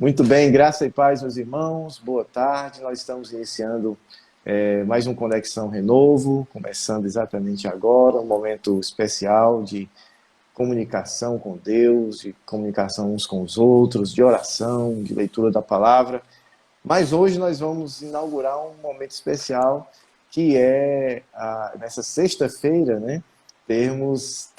Muito bem, graça e paz, meus irmãos. Boa tarde. Nós estamos iniciando mais um Conexão Renovo, começando exatamente agora, um momento especial de comunicação com Deus, de comunicação uns com os outros, de oração, de leitura da palavra. Mas hoje nós vamos inaugurar um momento especial que é nessa sexta-feira, né? Termos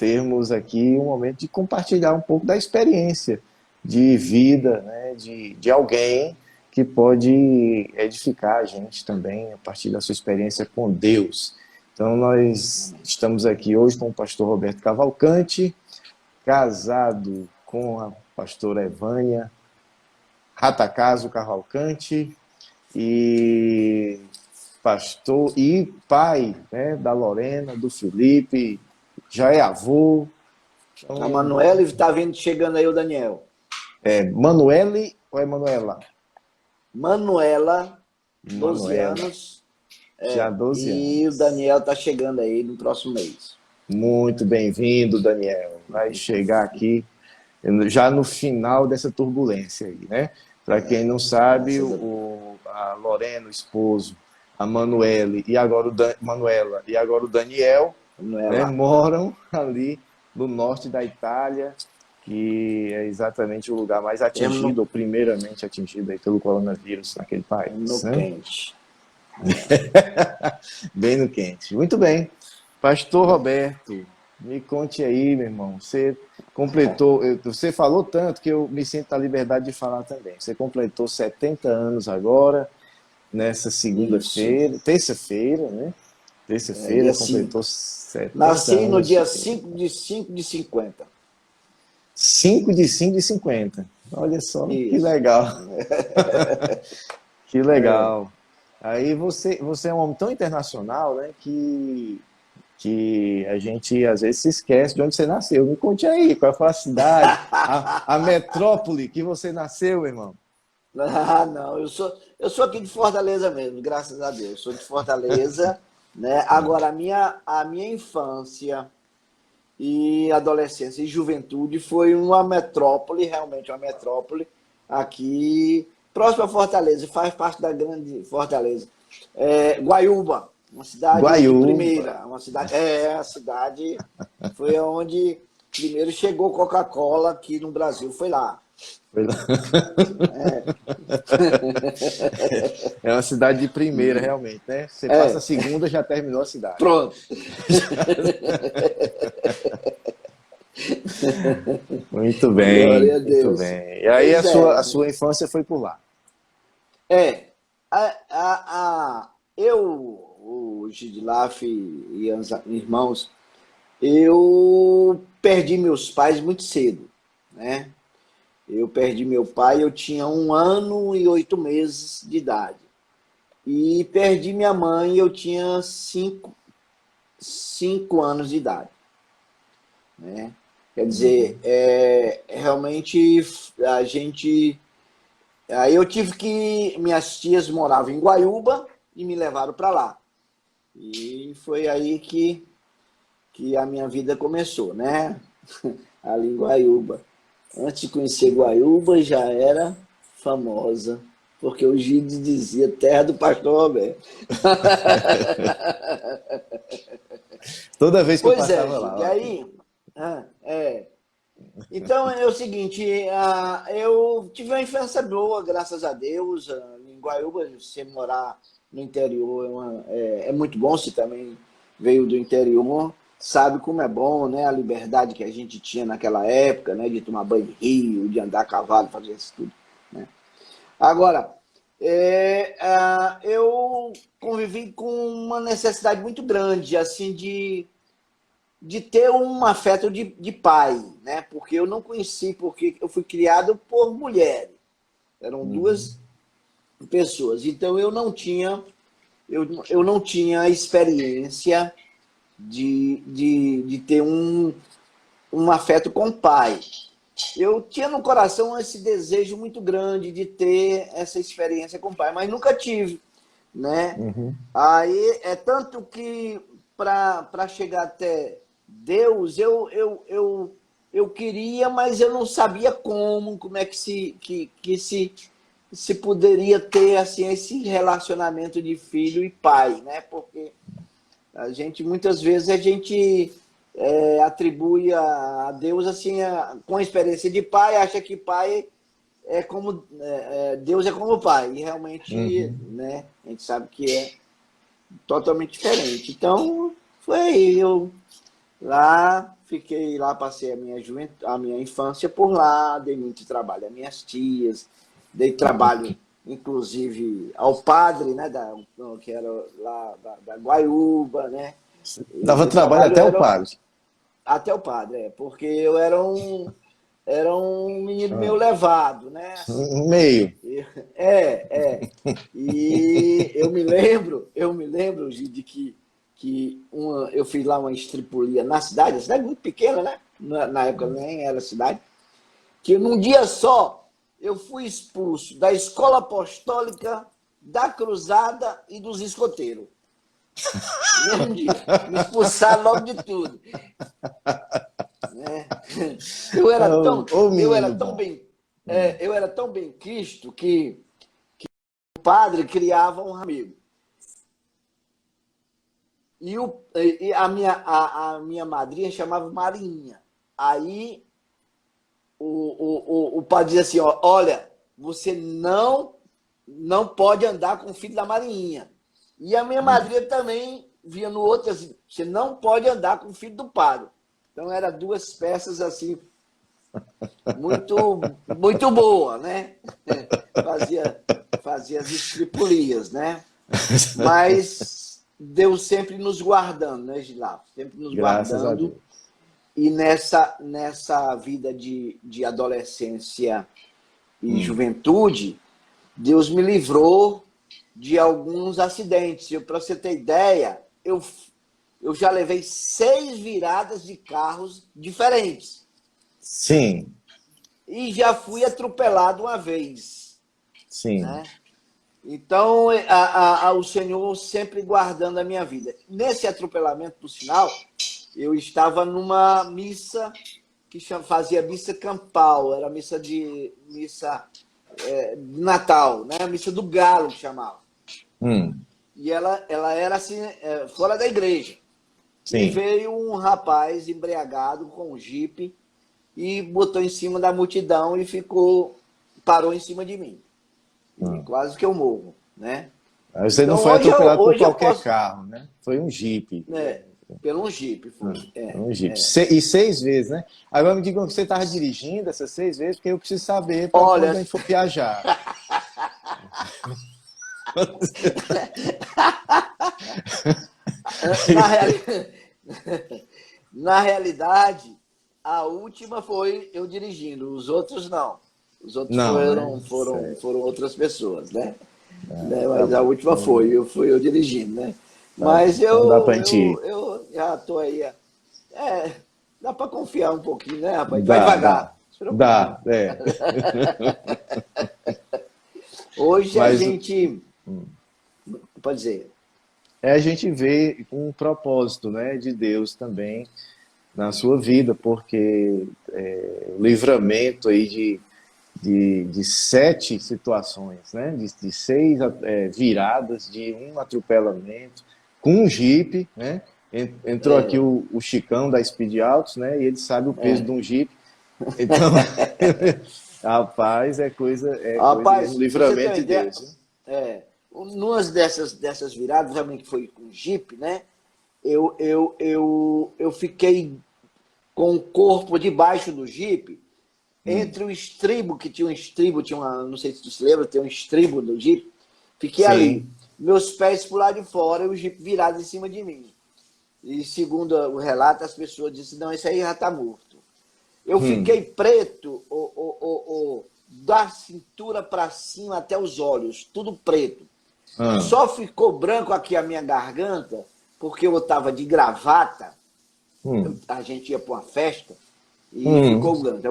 aqui um momento de compartilhar um pouco da experiência de vida, né, de alguém que pode edificar a gente também a partir da sua experiência com Deus. Então nós estamos aqui hoje com o pastor Roberto Cavalcante, casado com a pastora Evânia Ratacaso Cavalcante, e pastor e pai, né, da Lorena, do Felipe, já é avô. Então, a Manuela está vindo, chegando aí o Daniel. Manuele ou é Manuela? Manuela, 12 anos. Já 12 anos. E o Daniel está chegando aí no próximo mês. Muito bem-vindo, Daniel. Vai chegar aqui já no final dessa turbulência aí, né? Para quem não sabe, a Lorena, o esposo, a Manuela e agora o Daniel, né, moram ali no norte da Itália, que é exatamente o lugar mais atingido, ou primeiramente atingido aí pelo coronavírus naquele país. No quente. Bem no quente. Muito bem. Pastor Roberto, me conte aí, meu irmão. Você completou, você falou tanto que eu me sinto à liberdade de falar também. Você completou 70 anos agora, nessa segunda-feira, terça-feira, né? Terça-feira, completou 70 Nasci anos. No dia 5 de 5 de 50. 5 de 5 de 50. Olha só, isso. Que legal. Que legal. Aí você é um homem tão internacional, né, que a gente às vezes se esquece de onde você nasceu. Me conte aí, qual foi a cidade, a metrópole que você nasceu, irmão? Ah, não, eu sou aqui de Fortaleza mesmo, graças a Deus. Eu sou de Fortaleza, né? Agora, a minha infância e adolescência e juventude foi uma metrópole, realmente uma metrópole, aqui próximo a Fortaleza, faz parte da grande Fortaleza. Guaiúba, uma cidade de primeira, a cidade foi onde primeiro chegou Coca-Cola aqui no Brasil, foi lá. É uma cidade de primeira, realmente, né? Você passa a segunda, já terminou a cidade. Pronto. Muito bem, glória a Deus. Muito bem. E aí a sua infância foi por lá? Eu, o Gidilaf e os irmãos, eu perdi meus pais muito cedo, né? Eu perdi meu pai, eu tinha 1 ano e 8 meses de idade. E perdi minha mãe, eu tinha 5 anos de idade. Né? Quer dizer, realmente a gente... Aí eu tive que... Minhas tias moravam em Guaiúba e me levaram para lá. E foi aí que a minha vida começou, né? Ali em Guaiúba. Antes de conhecer Guaiúba, já era famosa, porque o Gide dizia terra do pastor Roberto. Toda vez que eu passava lá. E aí... Então, é o seguinte, eu tive uma infância boa, graças a Deus. Em Guaiúba, você morar no interior é muito bom, se também veio do interior, sabe como é bom, né? A liberdade que a gente tinha naquela época, né? De tomar banho de rio, de andar a cavalo, fazer isso tudo. Né? Agora, eu convivi com uma necessidade muito grande, assim, de ter um afeto de pai, né? Porque eu não conheci, porque eu fui criado por mulheres. Eram 2 pessoas. Então eu não tinha experiência de ter um afeto com o pai. Eu tinha no coração esse desejo muito grande de ter essa experiência com o pai, mas nunca tive, né? Aí é tanto que para chegar até Deus, eu eu queria, mas eu não sabia como é que se poderia ter assim esse relacionamento de filho e pai, né? Porque a gente muitas vezes atribui a Deus assim com a experiência de pai, acha que pai é como Deus é como pai, e realmente, Uhum. né? A gente sabe que é totalmente diferente. Então foi aí, eu lá fiquei lá, passei a minha infância por lá, dei muito trabalho às minhas tias, dei trabalho, inclusive, ao padre, né, que era lá da Guaiúba, né? Eu Dava dei trabalho trabalho, até o padre. até o padre, porque eu era um menino meio Ah, levado, né? Assim, meio. é. E eu me lembro de que eu fiz lá uma estripulia na cidade, a cidade muito pequena, né? Na época nem era cidade, que num dia só eu fui expulso da escola apostólica, da cruzada e dos escoteiros. No mesmo dia. Me expulsaram logo de tudo. Né? Eu era Ô, tão, ô eu era menino tão bom. bem, eu era tão bem quisto que o padre criava um amigo. E a minha madrinha chamava Marinha. Aí o padre dizia assim, ó, olha, você não pode andar com o filho da Marinha. E a minha madrinha também via no outro assim, você não pode andar com o filho do padre. Então eram duas peças assim, muito boa, né? Fazia as estripulias, né? Mas Deus sempre nos guardando, né, Gilá? Sempre nos Graças a guardando. Deus. E nessa vida de adolescência e Hum. juventude, Deus me livrou de alguns acidentes. Para você ter ideia, eu já levei 6 viradas de carros diferentes. Sim, E já fui atropelado uma vez, sim. né? Então, o Senhor sempre guardando a minha vida. Nesse atropelamento, por sinal, eu estava numa missa que fazia missa campal, era missa de Natal, né? A missa do Galo que chamava. Hum. E ela era assim, fora da igreja. E Sim. veio um rapaz embriagado com um jipe e botou em cima da multidão e parou em cima de mim. E Hum. quase que eu morro, né? Aí você não Então foi atropelado por hoje eu qualquer posso, carro, né? Foi um Jeep. né? Pelo um jipe foi. Um Jeep. E 6 vezes, né? Agora me digam que você estava dirigindo essas 6 vezes, porque eu preciso saber para Olha, quando a gente for viajar. na, reali... na realidade, a última foi eu dirigindo, os outros não. Os outros Não, né? foram outras pessoas, né? Tá Mas a bom. última fui eu dirigindo, né? Tá bom. Mas Então dá pra gente ir. eu já estou aí. Dá para confiar um pouquinho, né, rapaz? Vai Dá, dá. devagar, não se preocupe Dá, não. é. Hoje a Mas gente, pode dizer, a gente vê um propósito, né, de Deus também na sua vida, porque o livramento aí de 7 situações, né, de 6 viradas, de um atropelamento, com um Jeep, né, entrou aqui o Chicão da Speed Autos, né, e ele sabe o peso de um Jeep, então, rapaz, é um rapaz, pra você ter livramento uma de ideia, Deus, né? numa dessas viradas, realmente foi com Jeep, né? Eu fiquei com o corpo debaixo do Jeep, Hum, entre o estribo, que tinha um estribo, não sei se tu se lembra, tem um estribo do Jeep, fiquei ali. sim. Meus pés por lá de fora e o Jeep virado em cima de mim. E segundo o relato, as pessoas disseram, não, esse aí já está morto. Eu Hum, fiquei preto, da cintura para cima até os olhos, tudo preto. ah, Só ficou branco aqui a minha garganta, porque eu estava de gravata, hum, a gente ia para uma festa, e hum. ficou branco.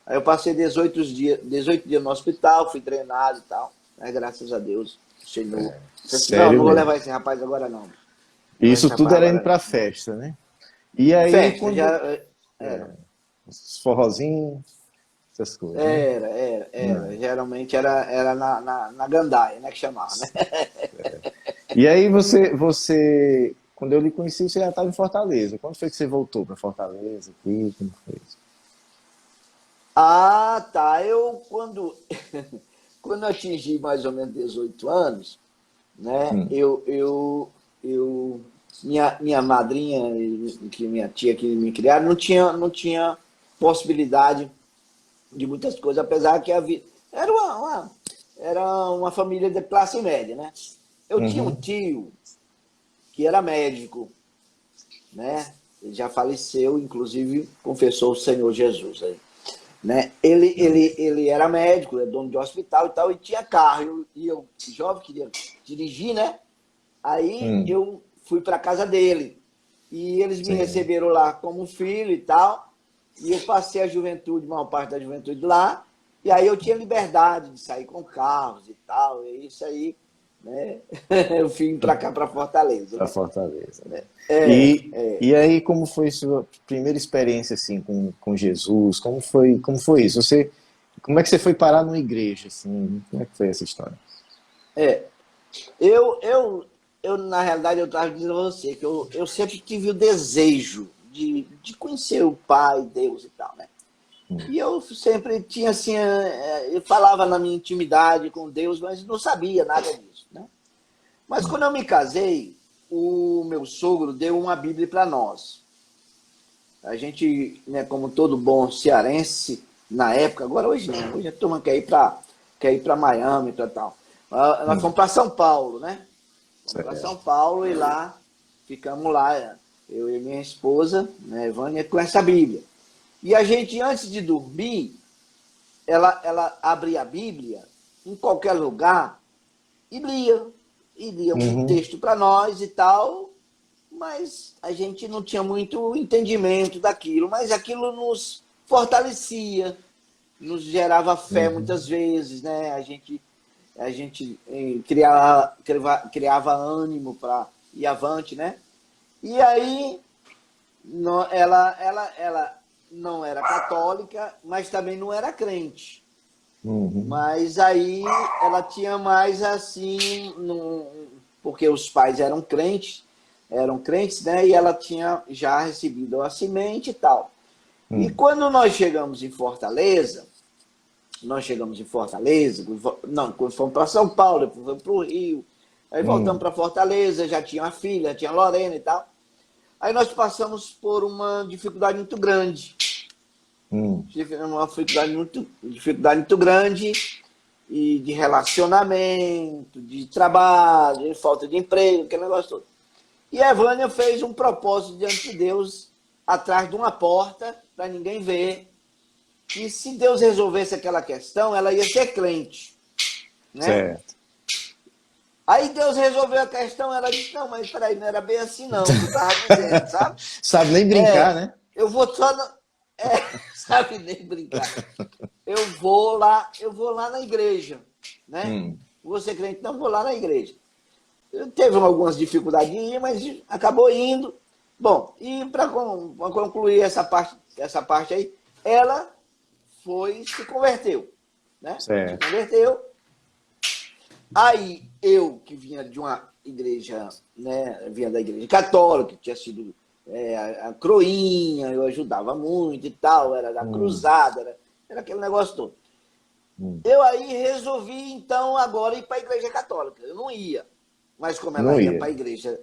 Aí eu passei 18 dias no hospital, fui treinado e tal. Mas graças a Deus, o Senhor. Disse, não, Sério não vou mesmo. levar esse rapaz agora não. Não vou levar Isso esse tudo rapaz era indo agora pra não. festa, né? E aí, Festa, quando. já era. Os forrozinhos, essas coisas, né? Geralmente era na gandaia, né, que chamava, né? E aí quando eu lhe conheci, você já estava em Fortaleza. Quando foi que você voltou para Fortaleza? Aqui, como foi isso? Ah, tá. Quando eu atingi mais ou menos 18 anos, né, Hum, minha madrinha, que minha tia que me criaram, não tinha possibilidade de muitas coisas, apesar que era uma família de classe média, né? Eu tinha um uhum, tio que era médico, né? Ele já faleceu, inclusive confessou o Senhor Jesus aí, né? Ele, hum, ele, ele era médico, é dono de hospital e tal, e tinha carro. E eu jovem, queria dirigir, né? Aí hum, eu fui para casa dele. E eles me sim. receberam lá como filho e tal. E eu passei a juventude, maior parte da juventude lá. E aí eu tinha liberdade de sair com carros e tal. E isso aí, né? Eu vim para cá, para Fortaleza, Para né? Fortaleza, né? É, E aí, como foi sua primeira experiência assim com Jesus? Como foi isso? Como é que você foi parar numa igreja assim? Como é que foi essa história? é. Eu, na realidade, eu estava dizendo a você que eu sempre tive o desejo de conhecer o Pai, Deus e tal, né? Hum, E eu sempre tinha assim, eu falava na minha intimidade com Deus, mas não sabia nada disso, né? Mas hum, quando eu me casei, o meu sogro deu uma Bíblia para nós. A gente, né, como todo bom cearense, na época, agora hoje não, hoje a turma quer ir para Miami e tal. Nós hum, fomos para São Paulo, né? Fomos para São certo. Paulo e lá ficamos lá, eu e minha esposa, né, Vânia, com essa Bíblia. E a gente, antes de dormir, ela abria a Bíblia em qualquer lugar e lia um Uhum, texto para nós e tal, mas a gente não tinha muito entendimento daquilo, mas aquilo nos fortalecia, nos gerava fé uhum, muitas vezes, né? A gente criava ânimo para ir avante, né? E aí ela não era católica, mas também não era crente. uhum, Mas aí ela tinha mais assim, porque os pais eram crentes, né? E ela tinha já recebido a semente e tal. E hum, quando nós chegamos em Fortaleza, não, quando fomos para São Paulo, depois fomos para o Rio, aí voltamos hum, para Fortaleza, já tinha uma filha, tinha a Lorena e tal. Aí nós passamos por uma dificuldade muito grande, hum, uma dificuldade muito grande, e de relacionamento, de trabalho, de falta de emprego, aquele negócio todo. E a Vânia fez um propósito diante de Deus, atrás de uma porta, para ninguém ver, que se Deus resolvesse aquela questão, ela ia ser crente, né? certo. Aí Deus resolveu a questão, ela disse, não, mas peraí, não era bem assim não, que eu estava dizendo, sabe? Sabe nem brincar, É, né? eu vou só... sabe nem brincar. Eu vou lá na igreja, né? Hum, Você crente, não, vou lá na igreja. Teve algumas dificuldades de ir, mas acabou indo. Bom, e para concluir essa parte aí, ela se converteu, né? Se certo. converteu. Aí eu, que vinha de uma igreja, né? Vinha da igreja católica, que tinha sido a croinha, eu ajudava muito e tal, era da Hum, cruzada, era aquele negócio todo. hum. Eu aí resolvi, então, agora ir para a igreja católica. Eu não ia. Mas como ela Não ia ia. para a igreja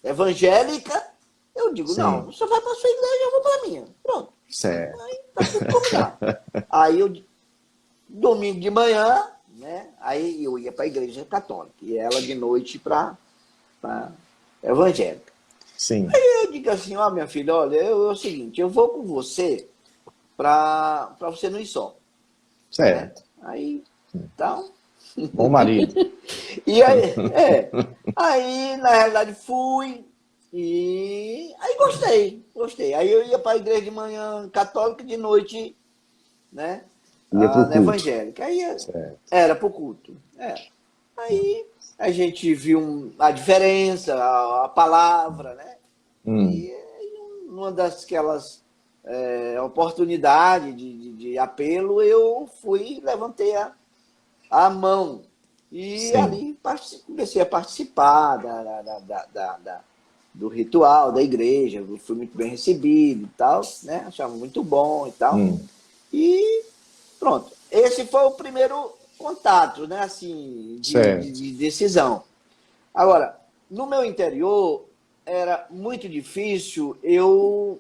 evangélica, eu digo, não, Sim, você vai para a sua igreja, eu vou para a minha. Pronto. certo. Aí tá tudo combinado. Aí eu, domingo de manhã, né? Aí eu ia para a igreja católica. E ela de noite para evangélica. Sim, Aí eu digo assim, ó, minha filha, olha, é o seguinte, eu vou com você para você não ir só, né? certo. Aí, então, Bom marido. e aí, na realidade, fui e aí gostei. Aí eu ia para a igreja de manhã católica, de noite, né, Ia pro na culto. evangélica. Aí Certo. era para o culto. Aí a gente viu a diferença, a palavra, né? Hum, E uma das oportunidade de apelo, eu levantei a mão. E Sim. ali comecei a participar do ritual da igreja, fui muito bem recebido e tal, né? Achava muito bom e tal. E pronto. Esse foi o primeiro contato, né? Assim, Certo. de decisão. Agora, no meu interior, era muito difícil eu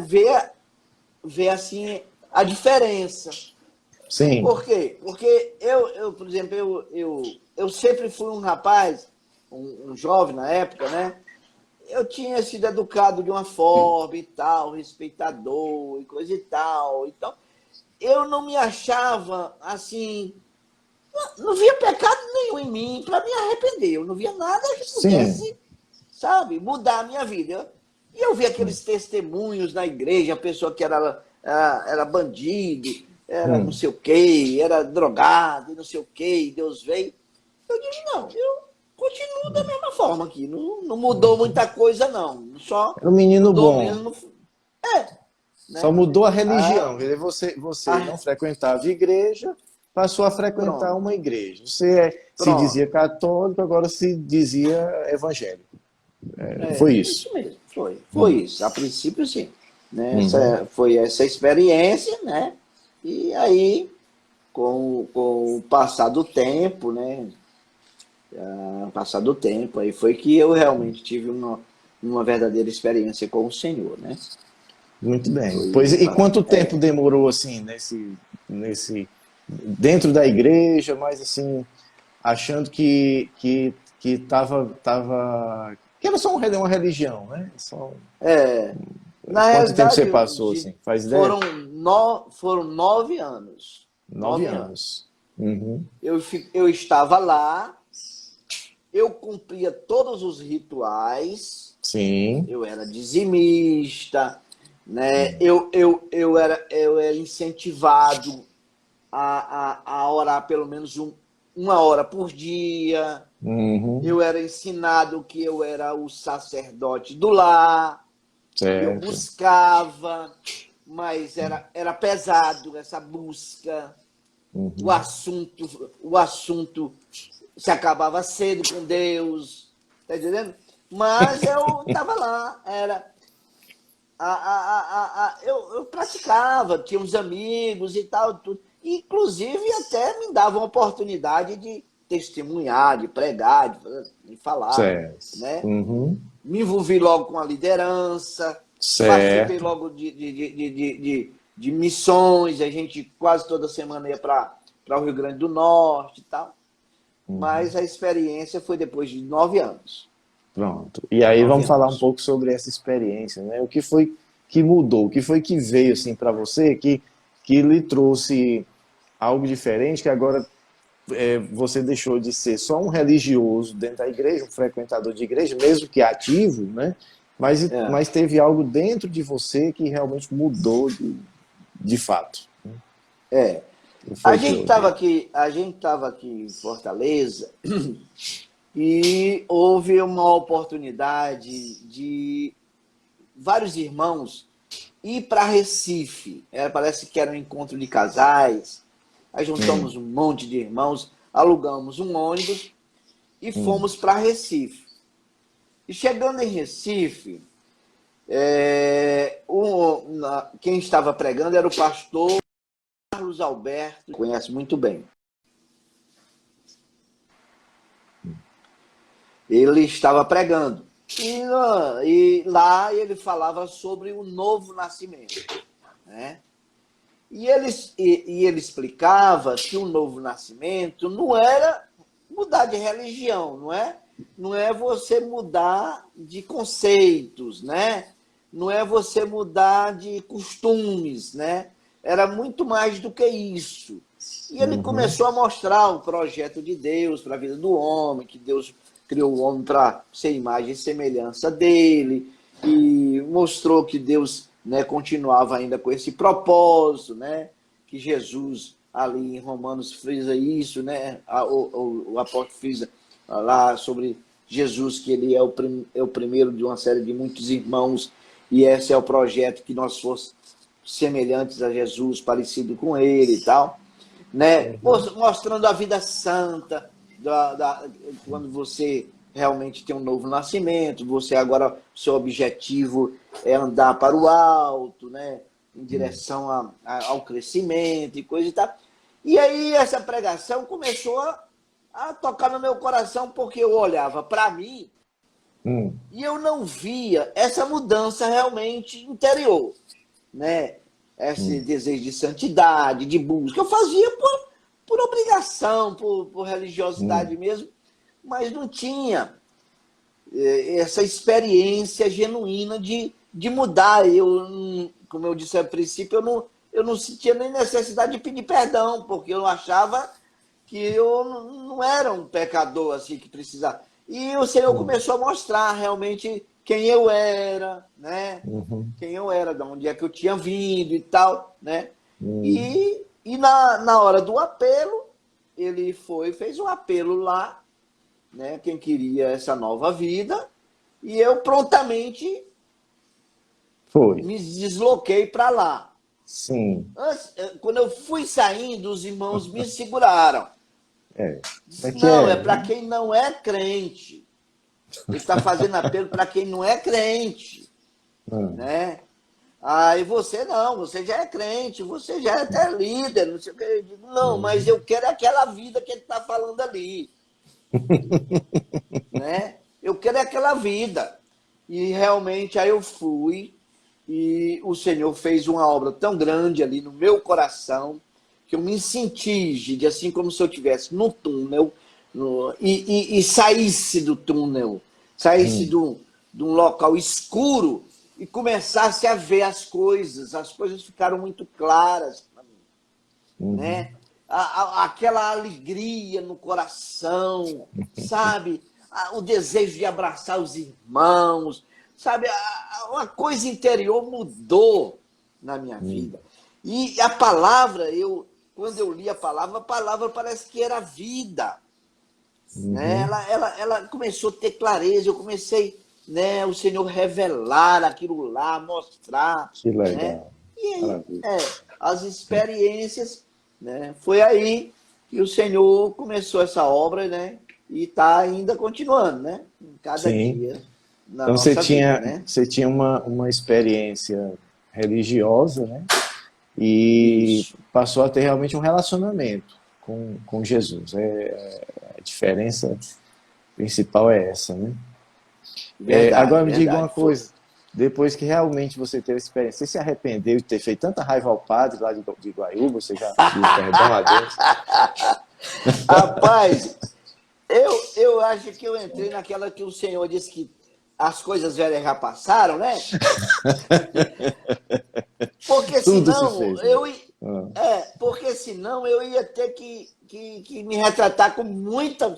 ver assim, a diferença. Sim. Por quê? Porque por exemplo, eu sempre fui um rapaz, um jovem na época, né? Eu tinha sido educado de uma forma e tal, respeitador e coisa e tal. Então, eu não me achava assim, não via pecado nenhum em mim para me arrepender. Eu não via nada que Sim. pudesse, sabe, mudar a minha vida. E eu vi aqueles testemunhos na igreja, a pessoa que era bandido, era não sei o quê, era drogado, não sei o quê, e Deus veio. Eu digo, não, eu continuo da mesma forma aqui. Não mudou muita coisa, não. Só Era um menino mudou bom. mesmo. É, Só né? mudou a Ah, religião. Quer dizer, você não ah, frequentava igreja, passou a frequentar pronto, uma igreja. Você se dizia pronto. católico, agora se dizia evangélico. Foi É isso. isso mesmo, foi Hum. isso. A princípio, sim. Né? Uhum. Foi essa experiência, né? E aí, com o passar do tempo, né? Passar do tempo, aí foi que eu realmente tive uma verdadeira experiência com o Senhor, né? Muito bem. Pois Foi e para. quanto tempo demorou assim nesse dentro da igreja, mas assim achando que estava que era só uma religião, né? Na Quanto tempo você realidade, passou assim? Faz ideia? foram 9 anos. 9 9 anos. anos. Uhum. Eu estava lá, eu cumpria todos os rituais, Sim. eu era dizimista, né? Eu era incentivado a orar pelo menos uma hora por dia. Uhum. Eu era ensinado que eu era o sacerdote do lar, e eu Certo. buscava, mas era pesado essa busca. Uhum. O assunto se acabava cedo com Deus, tá entendendo? Mas eu estava lá, eu praticava, tinha uns amigos e tal, tudo. Inclusive até me davam oportunidade de testemunhar, de pregar, de falar, Certo. né? Uhum. Me envolvi logo com a liderança, participei Certo. logo de missões, a gente quase toda semana ia para o Rio Grande do Norte e tal. Uhum. Mas a experiência foi depois de 9 anos. Pronto. E aí nove vamos falar um anos. pouco sobre essa experiência, né? O que foi que mudou? O que foi que veio assim para você que lhe trouxe algo diferente que agora você deixou de ser só um religioso dentro da igreja, um frequentador de igreja, mesmo que ativo, né? É. Mas teve algo dentro de você que realmente mudou de fato. É. O que foi que houve? A gente estava aqui em Fortaleza e houve uma oportunidade de vários irmãos ir para Recife. Parece que era um encontro de casais. Aí juntamos um monte de irmãos, alugamos um ônibus e fomos para Recife. E chegando em Recife, quem estava pregando era o pastor Carlos Alberto, que conhece muito bem. Ele estava pregando. E lá ele falava sobre o novo nascimento. Né? E ele explicava que o novo nascimento não era mudar de religião, não é você mudar de conceitos, né? Não é você mudar de costumes, né? Era muito mais do que isso. E ele Uhum. começou a mostrar o projeto de Deus para a vida do homem, que Deus criou o homem para ser imagem e semelhança dele, e mostrou que Deus, né, continuava ainda com esse propósito, né? Que Jesus, ali em Romanos, frisa isso, né? O apóstolo frisa lá sobre Jesus, que ele é o primeiro de uma série de muitos irmãos, e esse é o projeto que nós fossemos semelhantes a Jesus, parecido com ele e tal, né? Mostrando a vida santa, quando você realmente tem um novo nascimento, você agora, seu objetivo é andar para o alto, né? Em direção ao crescimento e coisa e tal. E aí essa pregação começou a tocar no meu coração, porque eu olhava para mim e eu não via essa mudança realmente interior, né? Esse desejo de santidade, de busca. Eu fazia por obrigação, por religiosidade mesmo, mas não tinha essa experiência genuína de mudar. Como eu disse a princípio, eu não sentia nem necessidade de pedir perdão, porque eu achava que eu não era um pecador assim que precisava. E o Senhor começou a mostrar realmente quem eu era, né? Quem eu era, de onde é que eu tinha vindo e tal, né? E na hora do apelo, ele fez um apelo lá, né? Quem queria essa nova vida, e eu prontamente me desloquei para lá. Sim. Quando eu fui saindo, os irmãos me seguraram. Não, é para quem não é crente. Ele está fazendo apelo para quem não é crente, né? Aí você não, você já é crente, você já é até líder, não sei o que. Eu digo, não, mas eu quero aquela vida que ele está falando ali. Né? Eu quero aquela vida. E realmente aí eu fui, e o Senhor fez uma obra tão grande ali no meu coração, que eu me senti, Gide, assim como se eu estivesse no túnel, e saísse do túnel, saísse de um local escuro e começasse a ver as coisas ficaram muito claras para mim, né? Aquela alegria no coração, sabe? O desejo de abraçar os irmãos, sabe? Uma coisa interior mudou na minha vida. E a palavra, quando eu li a palavra parece que era vida. Né? Ela começou a ter clareza, eu comecei, né, o Senhor revelar aquilo lá, mostrar. Que legal. Né? E aí, as experiências, né, foi aí que o Senhor começou essa obra, né? E está ainda continuando, né? Cada dia na então nossa vida, né? Você tinha uma experiência religiosa, né? E passou a ter realmente um relacionamento com Jesus. A diferença principal é essa, né? Verdade, agora me diga uma coisa, depois que realmente você teve experiência, você se arrependeu de ter feito tanta raiva ao padre lá de Guaiúba? Você já pediu perdão a Deus? Rapaz, eu acho que eu entrei naquela que o Senhor disse que as coisas velhas já passaram, né? Porque senão eu ia ter que me retratar com muita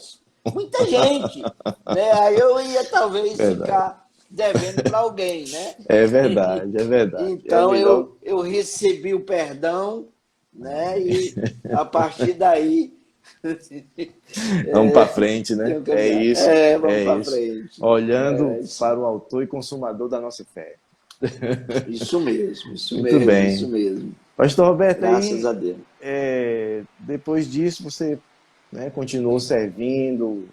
gente, né? Aí eu ia talvez ficar devendo para alguém, né? É verdade. Então eu recebi o perdão, né? E a partir daí vamos para frente, né? É isso. Vamos para frente. Olhando para o autor e consumador da nossa fé. Isso mesmo, isso Muito mesmo, bem. isso mesmo. Pastor Roberto, graças a Deus. Depois disso você, né, continuou servindo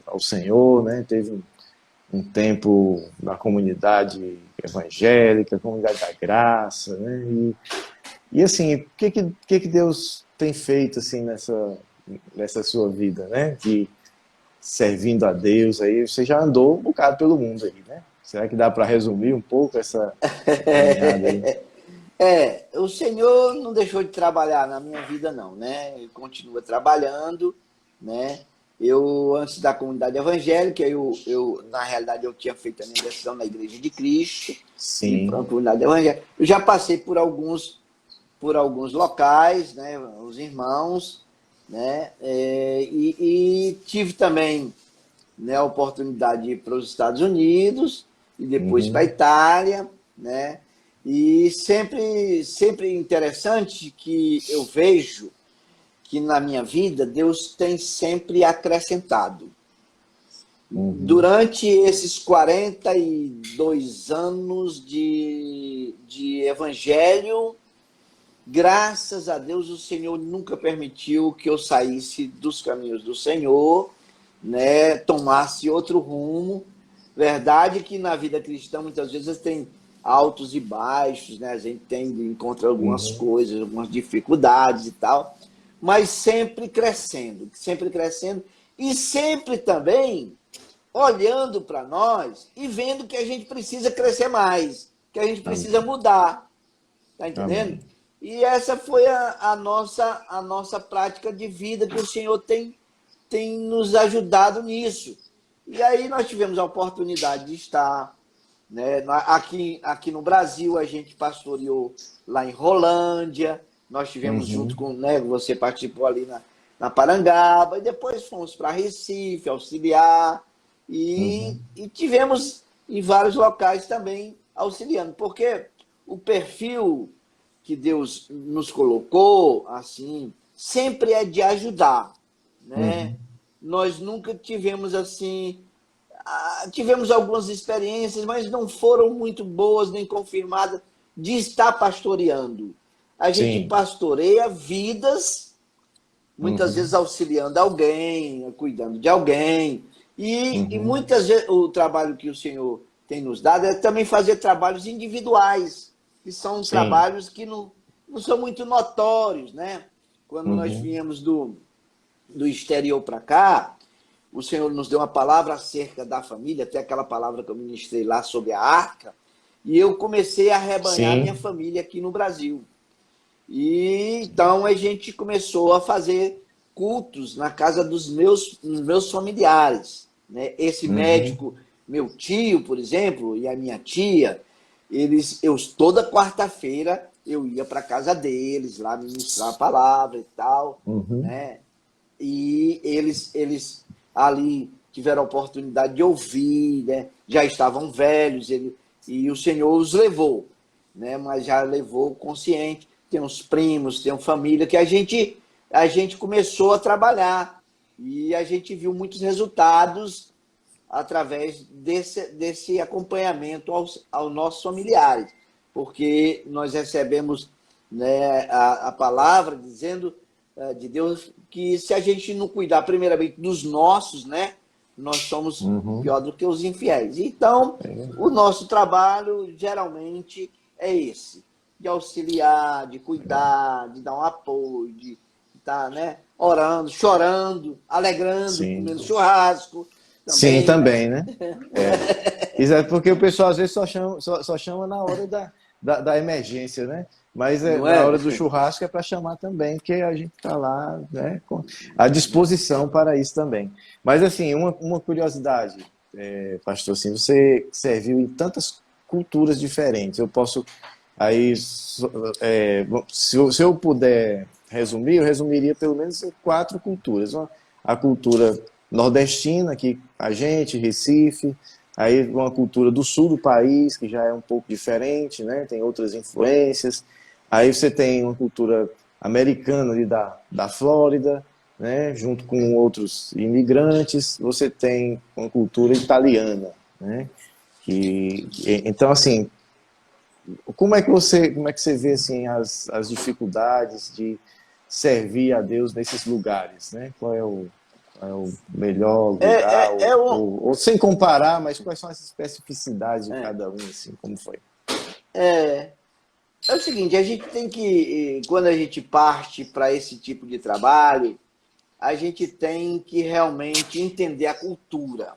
ao Senhor, né? Teve um tempo na comunidade evangélica, comunidade da graça, né? E assim, o que Deus tem feito assim nessa sua vida, né? De servindo a Deus aí, você já andou um bocado pelo mundo aí, né? Será que dá para resumir um pouco essa caminhada aí? O Senhor não deixou de trabalhar na minha vida, não, né? Ele continua trabalhando, né? Eu, antes da comunidade evangélica, na realidade, eu tinha feito a minha decisão na Igreja de Cristo. Sim. Para a comunidade evangélica. Eu já passei por alguns locais, né? Os irmãos, né? E tive também, né, a oportunidade de ir para os Estados Unidos e depois para a Itália, né? E sempre interessante que eu vejo que na minha vida Deus tem sempre acrescentado. Durante esses 42 anos de evangelho, graças a Deus, o Senhor nunca permitiu que eu saísse dos caminhos do Senhor, né, tomasse outro rumo. Verdade que na vida cristã, muitas vezes, tem altos e baixos, né? A gente encontra algumas coisas, algumas dificuldades e tal, mas sempre crescendo e sempre também olhando para nós e vendo que a gente precisa crescer mais, que a gente precisa mudar, tá entendendo? Amém. E essa foi a nossa prática de vida, que o Senhor tem nos ajudado nisso. E aí nós tivemos a oportunidade de estar, né, aqui no Brasil, a gente pastoreou lá em Rolândia, nós tivemos junto com, né, você participou ali na Parangaba, e depois fomos para Recife, auxiliar, e tivemos em vários locais também auxiliando, porque o perfil que Deus nos colocou, assim, sempre é de ajudar, né? Nós nunca tivemos, assim, tivemos algumas experiências, mas não foram muito boas nem confirmadas de estar pastoreando. A gente Sim. pastoreia vidas, muitas vezes auxiliando alguém, cuidando de alguém, e muitas vezes o trabalho que o Senhor tem nos dado é também fazer trabalhos individuais, que são Sim. trabalhos que não são muito notórios, né? Quando nós viemos do exterior para cá, o Senhor nos deu uma palavra acerca da família, até aquela palavra que eu ministrei lá sobre a arca, e eu comecei a rebanhar minha Sim. família aqui no Brasil. E então a gente começou a fazer cultos na casa dos meus familiares, né? Esse médico, meu tio, por exemplo, e a minha tia, toda quarta-feira eu ia para a casa deles, lá ministrar a palavra e tal, né? E eles ali tiveram a oportunidade de ouvir, né? Já estavam velhos, e o Senhor os levou, né? Mas já levou consciente. Tem uns primos, tem uma família que a gente começou a trabalhar, e a gente viu muitos resultados através desse acompanhamento aos nossos familiares, porque nós recebemos, né, a palavra dizendo de Deus que se a gente não cuidar primeiramente dos nossos, né, nós somos pior do que os infiéis. Então, o nosso trabalho geralmente é esse, de auxiliar, de cuidar, de dar um apoio, de estar, né, orando, chorando, alegrando, Sim. comendo churrasco Sim, também, né? também, né? Exato, porque o pessoal às vezes só chama na hora da emergência, né? Mas Não na é? hora do churrasco é para chamar também, porque a gente está lá, né, à disposição para isso também. Mas, assim, uma curiosidade, pastor, assim, você serviu em tantas culturas diferentes. Eu posso, aí, se eu puder resumir, eu resumiria pelo menos em 4 culturas. A cultura nordestina, que a gente, Recife, aí uma cultura do sul do país, que já é um pouco diferente, né? Tem outras influências. Aí você tem uma cultura americana ali da Flórida, né? Junto com outros imigrantes. Você tem uma cultura italiana, né? Então, assim, como é que você vê assim, as dificuldades de servir a Deus nesses lugares, né? Qual é o melhor É, lugar, é, é, um, ou sem comparar, mas quais são as especificidades de cada um, assim, como foi? é, é o seguinte, a gente tem que, quando a gente parte para esse tipo de trabalho, a gente tem que realmente entender a cultura.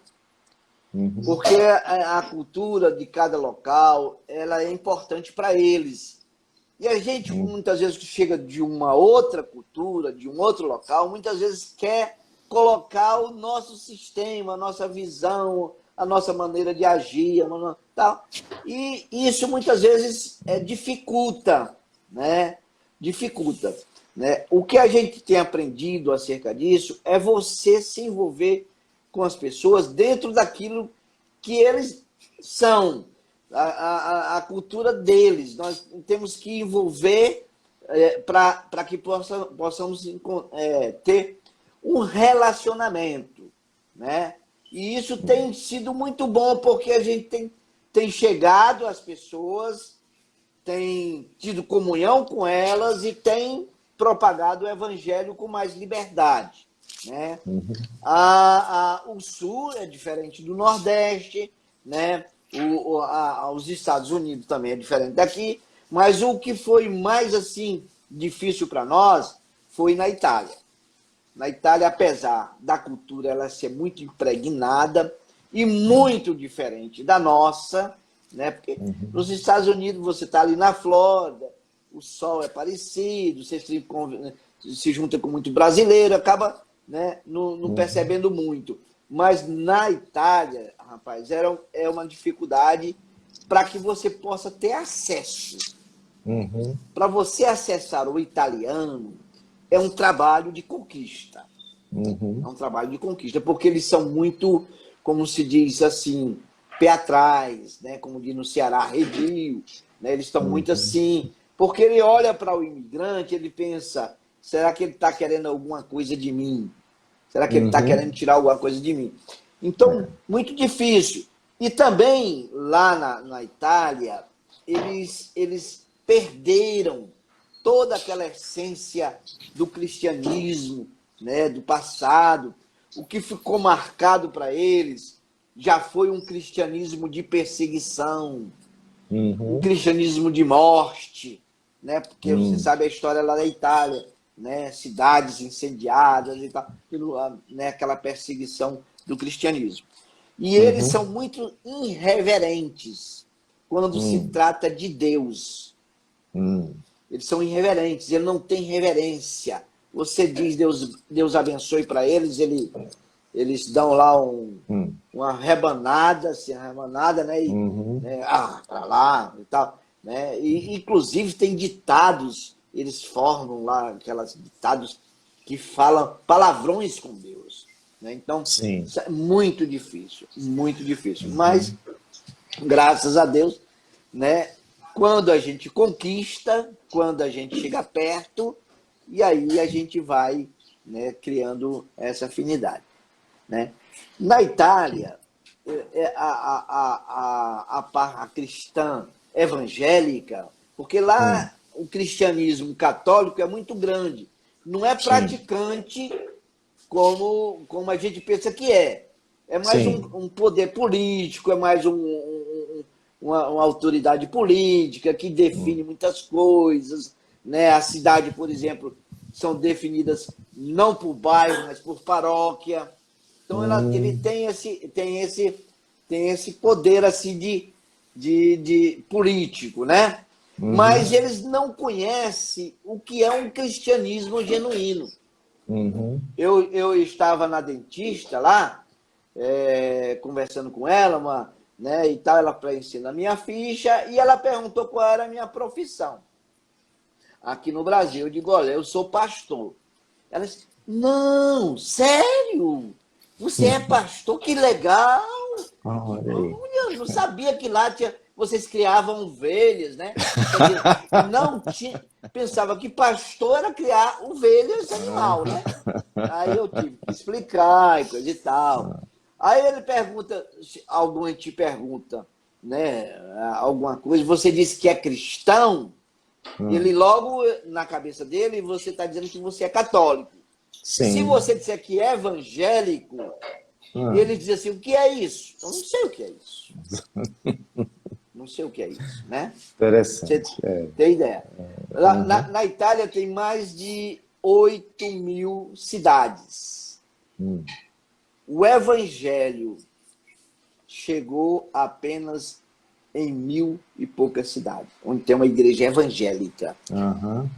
Porque a cultura de cada local, ela é importante para eles. E a gente, muitas vezes, que chega de uma outra cultura, de um outro local, muitas vezes quer colocar o nosso sistema, a nossa visão, a nossa maneira de agir, tal. E isso muitas vezes dificulta, né? Dificulta, né? O que a gente tem aprendido acerca disso é você se envolver com as pessoas dentro daquilo que eles são, a cultura deles. Nós temos que envolver para que possamos ter um relacionamento, né? E isso tem sido muito bom, porque a gente tem chegado às pessoas, tem tido comunhão com elas e tem propagado o evangelho com mais liberdade, né? O Sul é diferente do Nordeste, né? Os Estados Unidos também é diferente daqui, mas o que foi mais assim difícil para nós foi na Itália. Na Itália, apesar da cultura ela ser muito impregnada e muito diferente da nossa, né? Porque nos Estados Unidos você está ali na Flórida, o sol é parecido, você se junta com muito brasileiro, acaba, né, não percebendo muito. Mas na Itália, rapaz, é uma dificuldade para que você possa ter acesso. Para você acessar o italiano, é um trabalho de conquista. É um trabalho de conquista, porque eles são muito, como se diz assim, pé atrás, né? Como diz no Ceará, redio, né? Eles estão muito assim, porque ele olha para o imigrante, ele pensa, será que ele está querendo alguma coisa de mim? Será que ele está querendo tirar alguma coisa de mim? Então, muito difícil. E também, lá na Itália, eles perderam toda aquela essência do cristianismo, né, do passado. O que ficou marcado para eles já foi um cristianismo de perseguição, um cristianismo de morte, né, porque você sabe a história lá da Itália, né, cidades incendiadas e tal, né, aquela perseguição do cristianismo. E eles são muito irreverentes quando se trata de Deus. Eles são irreverentes, eles não têm reverência. Você diz Deus abençoe para eles, eles dão lá uma rebanada, assim, uma rebanada, né? E, né, para lá e tal. Né? E, inclusive, tem ditados, eles formam lá aquelas ditados que falam palavrões com Deus. Né? Então, isso é muito difícil, muito difícil. Mas, graças a Deus, né? Quando a gente conquista, quando a gente chega perto, e aí a gente vai, né, criando essa afinidade. Né? Na Itália, a cristã evangélica, porque lá o cristianismo católico é muito grande, não é praticante como a gente pensa que é. É mais um poder político, é mais uma autoridade política que define muitas coisas. Né? A cidade, por exemplo, são definidas não por bairro, mas por paróquia. Então, ele tem esse poder assim, de político, né? Mas eles não conhecem o que é um cristianismo genuíno. Eu estava na dentista lá, conversando com ela, né, e tal, ela preenchendo a minha ficha, e ela perguntou qual era a minha profissão. Aqui no Brasil, eu digo, olha, eu sou pastor. Ela disse, não, sério? Você é pastor? Que legal! Olha, eu não sabia que lá vocês criavam ovelhas, né? Quer dizer, não tinha, pensava que pastor era criar ovelhas animal, né? Aí eu tive que explicar e coisa e tal. Aí ele pergunta, alguém te pergunta, né, alguma coisa, você disse que é cristão, ele logo, na cabeça dele, você está dizendo que você é católico. Se você disser que é evangélico, ele diz assim, o que é isso? Eu não sei o que é isso. Não sei o que é isso, né? Interessante. Você tem ideia? Na Itália tem mais de 8.000 cidades. O evangelho chegou apenas em 1.000 e poucas cidades, onde tem uma igreja evangélica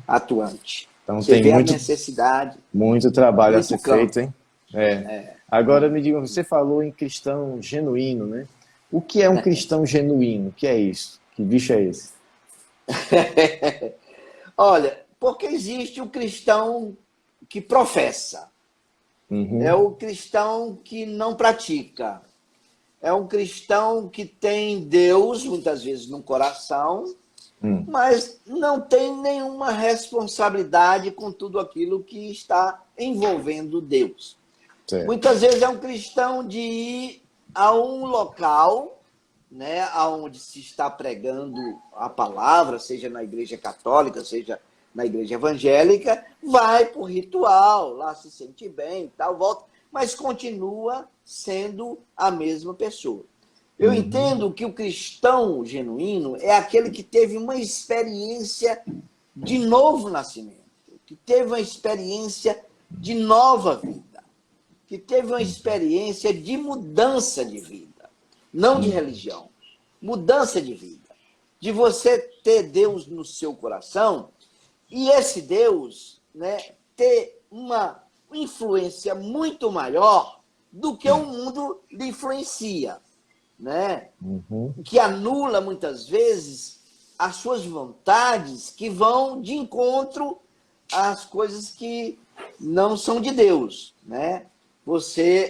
atuante. Então você vê tem a necessidade. Muito trabalho a ser feito, hein? Agora me diga, você falou em cristão genuíno, né? O que é um cristão genuíno? O que é isso? Que bicho é esse? Olha, porque existe o cristão que professa. É o cristão que não pratica. É um cristão que tem Deus, muitas vezes, no coração, mas não tem nenhuma responsabilidade com tudo aquilo que está envolvendo Deus. Certo. Muitas vezes é um cristão de ir a um local, né, onde se está pregando a palavra, seja na igreja católica, seja na igreja evangélica, vai por ritual, lá se sente bem, tal, volta, mas continua sendo a mesma pessoa. Eu entendo que o cristão genuíno é aquele que teve uma experiência de novo nascimento, que teve uma experiência de nova vida, que teve uma experiência de mudança de vida, não de religião, mudança de vida, de você ter Deus no seu coração e esse Deus, né, ter uma influência muito maior do que o mundo lhe influencia, né? Que anula muitas vezes as suas vontades que vão de encontro às coisas que não são de Deus, né? Você,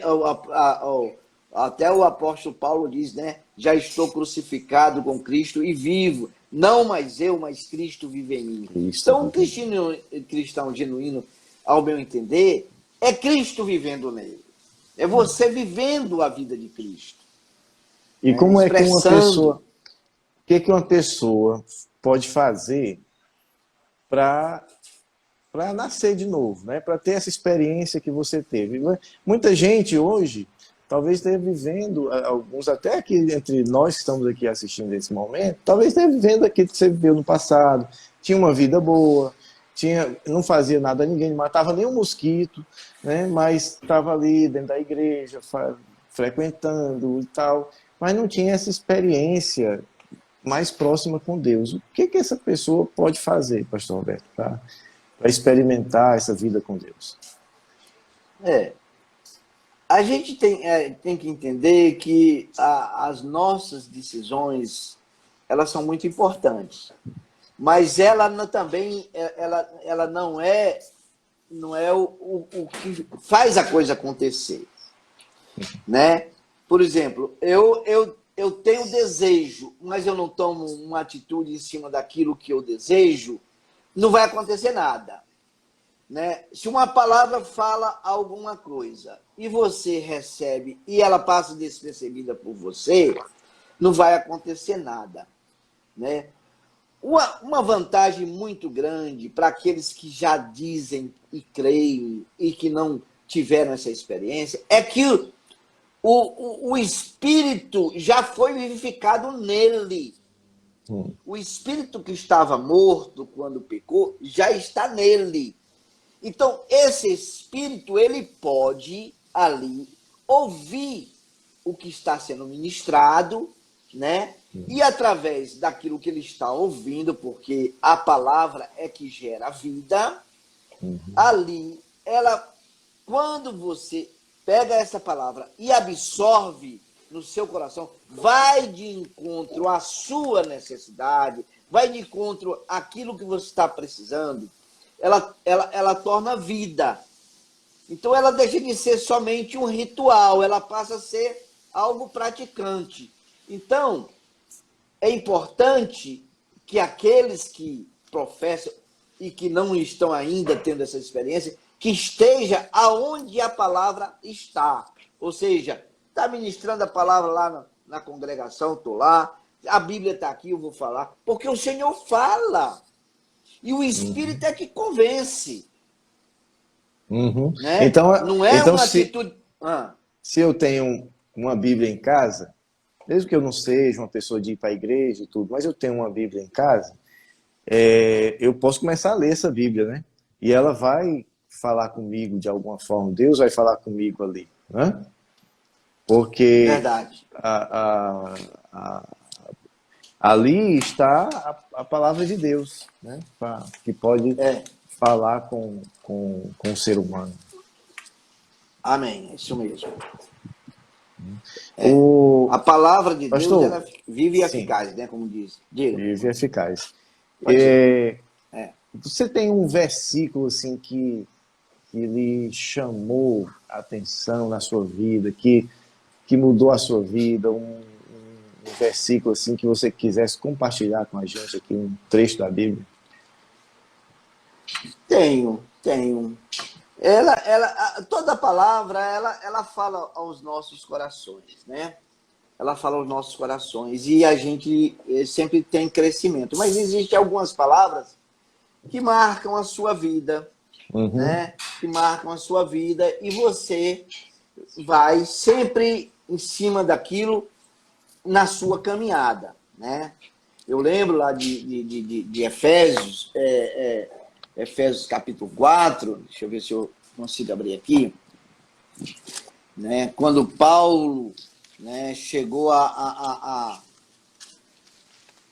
até o apóstolo Paulo diz, né? Já estou crucificado com Cristo e vivo, não mais eu, mas Cristo vive em mim. Então, um cristão genuíno, ao meu entender, é Cristo vivendo nele. É você vivendo a vida de Cristo. E como é que uma pessoa, Expressando. o que uma pessoa pode fazer para nascer de novo, né? Para ter essa experiência que você teve? Muita gente hoje talvez esteja vivendo, alguns até aqui entre nós que estamos aqui assistindo nesse momento, talvez esteja vivendo aquilo que você viveu no passado, tinha uma vida boa, não fazia nada a ninguém, não matava nem um mosquito, né? Mas estava ali dentro da igreja, frequentando e tal, mas não tinha essa experiência mais próxima com Deus. O que essa pessoa pode fazer, pastor Roberto, para experimentar essa vida com Deus? A gente tem que entender que as nossas decisões, elas são muito importantes, mas também ela não é o que faz a coisa acontecer, né? Por exemplo, eu tenho desejo, mas eu não tomo uma atitude em cima daquilo que eu desejo, não vai acontecer nada, né? Se uma palavra fala alguma coisa e você recebe e ela passa despercebida por você, não vai acontecer nada, né? Uma vantagem muito grande para aqueles que já dizem e creem e que não tiveram essa experiência é que o espírito já foi vivificado nele. O espírito que estava morto quando pecou já está nele. Então, esse espírito, ele pode ali ouvir o que está sendo ministrado, né? E através daquilo que ele está ouvindo, porque a palavra é que gera vida, ali, quando você pega essa palavra e absorve no seu coração, vai de encontro à sua necessidade, vai de encontro àquilo que você está precisando, ela torna vida. Então, ela deixa de ser somente um ritual, ela passa a ser algo praticante. Então, é importante que aqueles que professam e que não estão ainda tendo essa experiência, que esteja aonde a palavra está. Ou seja, está ministrando a palavra lá na congregação, estou lá, a Bíblia está aqui, eu vou falar, porque o Senhor fala. E o Espírito é que convence. Né? Então, não é uma atitude... Se eu tenho uma Bíblia em casa, mesmo que eu não seja uma pessoa de ir para a igreja e tudo, mas eu tenho uma Bíblia em casa, eu posso começar a ler essa Bíblia, né? E ela vai falar comigo de alguma forma, Deus vai falar comigo ali, né? Porque Verdade. Ali está a palavra de Deus, né? Que pode falar com o ser humano. Amém, é isso mesmo. A palavra de Pastor, Deus, ela vive eficaz, né? Como diz. Diga. Vive eficaz. Você tem um versículo assim que lhe chamou a atenção na sua vida, que mudou a sua vida, um versículo assim que você quisesse compartilhar com a gente aqui, um trecho da Bíblia? Tenho. Toda palavra, ela fala aos nossos corações, né? Ela fala aos nossos corações e a gente sempre tem crescimento. Mas existem algumas palavras que marcam a sua vida, Uhum. né? Que marcam a sua vida e você vai sempre em cima daquilo na sua caminhada, né? Eu lembro lá de Efésios, Efésios capítulo 4, deixa eu ver se eu consigo abrir aqui, né? Quando Paulo, né, chegou a,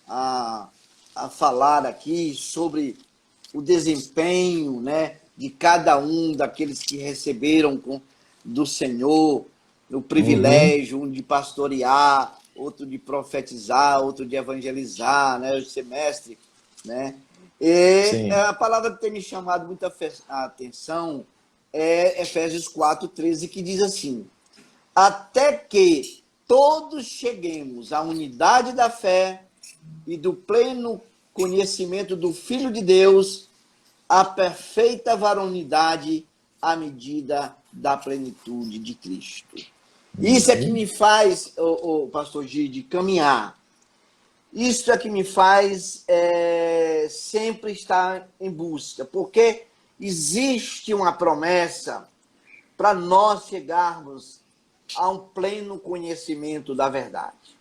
a falar aqui sobre o desempenho, né, de cada um daqueles que receberam do Senhor o Uhum. privilégio, um de pastorear, outro de profetizar, outro de evangelizar, né, o semestre, né? E Sim. a palavra que tem me chamado muita atenção é Efésios 4:13, que diz assim: até que todos cheguemos à unidade da fé e do pleno conhecimento do Filho de Deus, a perfeita varonilidade à medida da plenitude de Cristo. Isso é que Uhum. me faz, o pastor Gide, caminhar. Isso é que me faz sempre estar em busca, porque existe uma promessa para nós chegarmos a um pleno conhecimento da verdade.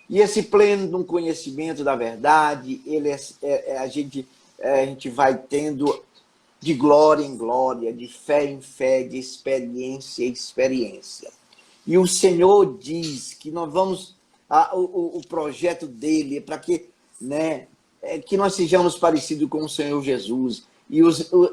E esse pleno conhecimento da verdade, a gente vai tendo de glória em glória, de fé em fé, de experiência em experiência. E o Senhor diz que nós vamos, o projeto dele é para que, né, que nós sejamos parecidos com o Senhor Jesus. E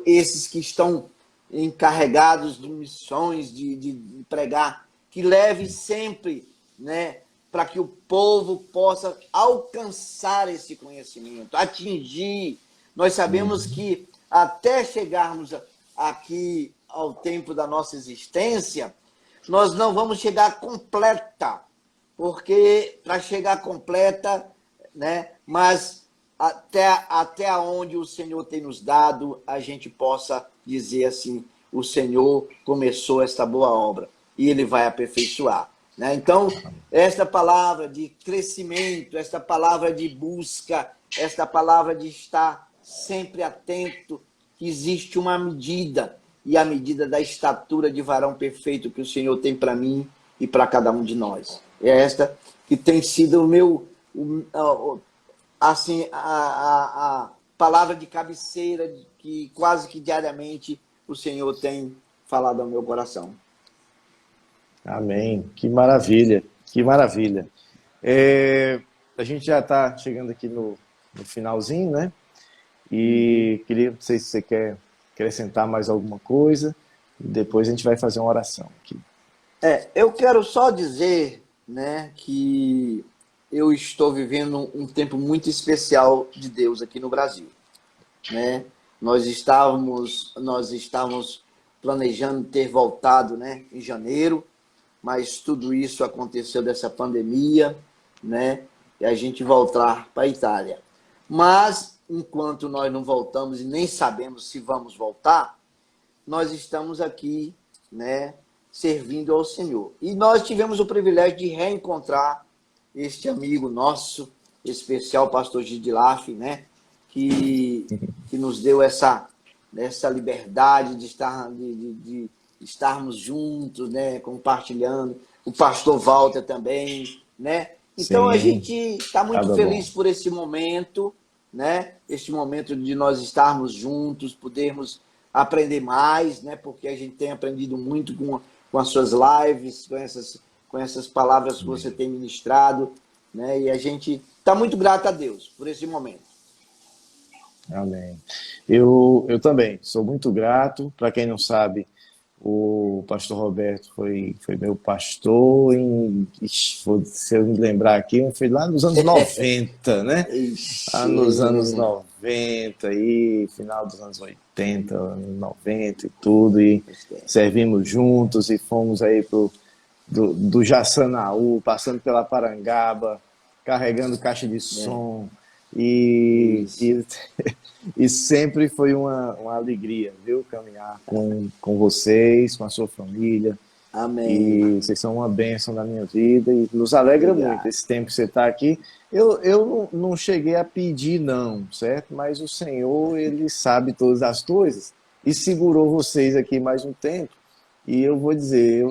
esses que estão encarregados de missões, de pregar, que leve sempre, né, para que o povo possa alcançar esse conhecimento, atingir. Nós sabemos Uhum. que até chegarmos aqui ao tempo da nossa existência, nós não vamos chegar completa, porque para chegar completa, né, mas até onde o Senhor tem nos dado, a gente possa dizer assim, o Senhor começou esta boa obra e ele vai aperfeiçoar. Né? Então, esta palavra de crescimento, esta palavra de busca, esta palavra de estar sempre atento, que existe uma medida, e a medida da estatura de varão perfeito que o Senhor tem para mim e para cada um de nós. É esta que tem sido o meu, assim, a palavra de cabeceira que quase que diariamente o Senhor tem falado ao meu coração. Amém. Que maravilha. Que maravilha. A gente já está chegando aqui no finalzinho, né? Uhum. E queria, não sei se você quer acrescentar mais alguma coisa. E depois a gente vai fazer uma oração aqui. Eu quero só dizer, né, que eu estou vivendo um tempo muito especial de Deus aqui no Brasil, né? Nós estávamos planejando ter voltado, né, em janeiro, mas tudo isso aconteceu dessa pandemia, né? E a gente voltar para a Itália. Mas enquanto nós não voltamos e nem sabemos se vamos voltar, nós estamos aqui, né, servindo ao Senhor. E nós tivemos o privilégio de reencontrar este amigo nosso, especial, pastor Gidilaf, né, que nos deu essa liberdade de estarmos juntos, né, compartilhando. O pastor Walter também, né? Então a Sim, gente está muito cada bom. feliz por esse momento, né? Este momento de nós estarmos juntos, podermos aprender mais, né? Porque a gente tem aprendido muito com as suas lives, com essas palavras que você Amém. tem ministrado, né? E a gente está muito grato a Deus por esse momento. Amém. Eu também sou muito grato. Para quem não sabe, o pastor Roberto foi meu pastor se eu me lembrar aqui, foi lá nos anos 90, né? Lá Ixi, nos anos 90 aí, final dos anos 80, anos 90 e tudo, e servimos juntos e fomos aí do Jaçanaú, passando pela Parangaba, carregando caixa de som, E, Isso. e, e sempre foi uma alegria, viu? Caminhar com vocês, com a sua família. Amém. E vocês são uma bênção na minha vida e nos alegra muito Obrigado. esse tempo que você está aqui. Eu não cheguei a pedir, não, certo? Mas o Senhor, Ele sabe todas as coisas e segurou vocês aqui mais um tempo. E eu vou dizer,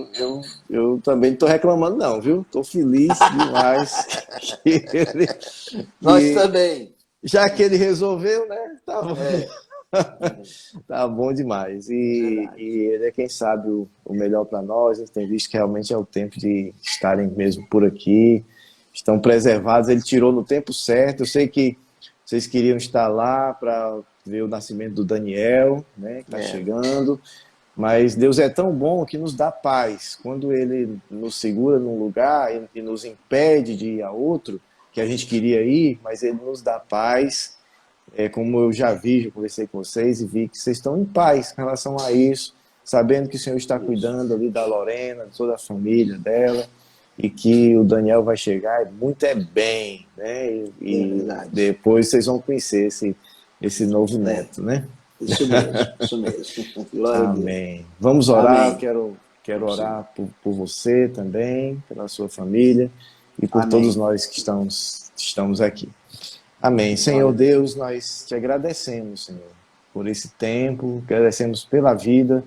eu também não estou reclamando, não, viu? Estou feliz demais Nós que também. já que Ele resolveu, né? Tá bom. É, Tá bom demais. E verdade. ele é quem sabe o melhor para nós. Ele tem visto que realmente é o tempo de estarem mesmo por aqui. Estão preservados. Ele tirou no tempo certo. Eu sei que vocês queriam estar lá para ver o nascimento do Daniel, né, que está É, chegando. Mas Deus é tão bom que nos dá paz. Quando Ele nos segura num lugar e nos impede de ir a outro, que a gente queria ir, mas Ele nos dá paz, como eu já vi, já conversei com vocês e vi que vocês estão em paz com relação a isso, sabendo que o Senhor está isso. cuidando ali da Lorena, de toda a família dela, e que o Daniel vai chegar muito bem, né? É E verdade. depois vocês vão conhecer esse novo É, neto, né? isso mesmo, isso mesmo. Glória a Deus. Amém. Vamos orar, eu Amém. quero Sim. orar por você também, pela sua família e por todos Amém. nós que estamos aqui. Amém. Glória Senhor a Deus. Deus, nós te agradecemos, Senhor, por esse tempo, agradecemos pela vida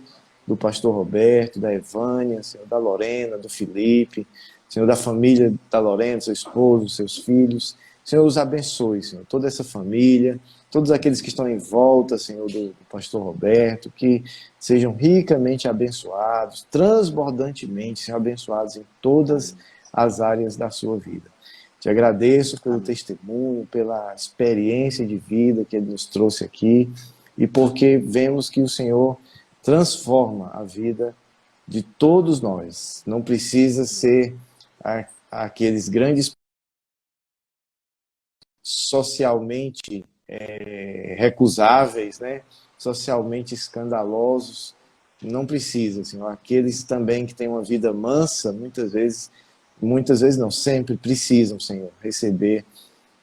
do pastor Roberto, da Evânia, Senhor, da Lorena, do Felipe, Senhor, da família da Lorena, seu esposo, seus filhos. Senhor, os abençoe, Senhor, toda essa família, todos aqueles que estão em volta, Senhor, do pastor Roberto, que sejam ricamente abençoados, transbordantemente, Senhor, abençoados em todas Amém. as áreas da sua vida. Te agradeço pelo Amém. testemunho, pela experiência de vida que ele nos trouxe aqui e porque vemos que o Senhor transforma a vida de todos nós. Não precisa ser aqueles grandes socialmente recusáveis, né? Socialmente escandalosos. Não precisa, Senhor. Aqueles também que têm uma vida mansa, muitas vezes não, sempre precisam, Senhor,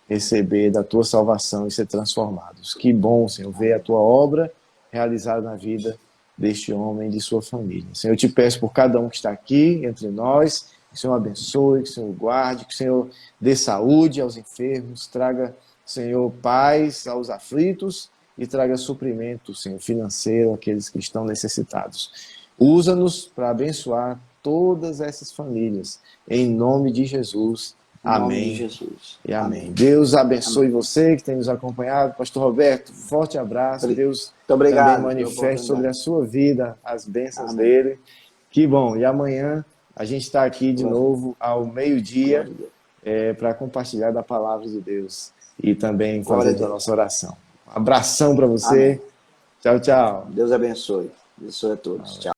receber da tua salvação e ser transformados. Que bom, Senhor, ver a tua obra realizada na vida deste homem e de sua família. Senhor, eu te peço por cada um que está aqui entre nós, que o Senhor abençoe, que o Senhor guarde, que o Senhor dê saúde aos enfermos, traga, Senhor, paz aos aflitos e traga suprimento, Senhor, financeiro àqueles que estão necessitados. Usa-nos para abençoar todas essas famílias, em nome de Jesus. Em nome de Amém Jesus. e amém. Amém. Deus abençoe Amém. você que tem nos acompanhado. Pastor Roberto, forte abraço. Muito Deus também obrigado pela manifeste sobre a oportunidade. sua vida as bênçãos Amém. dele. Que bom. E amanhã a gente está aqui de Glória, novo ao meio-dia glória a Deus. para compartilhar da palavra de Deus e também Glória a fazermos a Deus. nossa oração. Um abração para você. Amém. Tchau, tchau. Deus abençoe. Abençoe a todos. Tchau.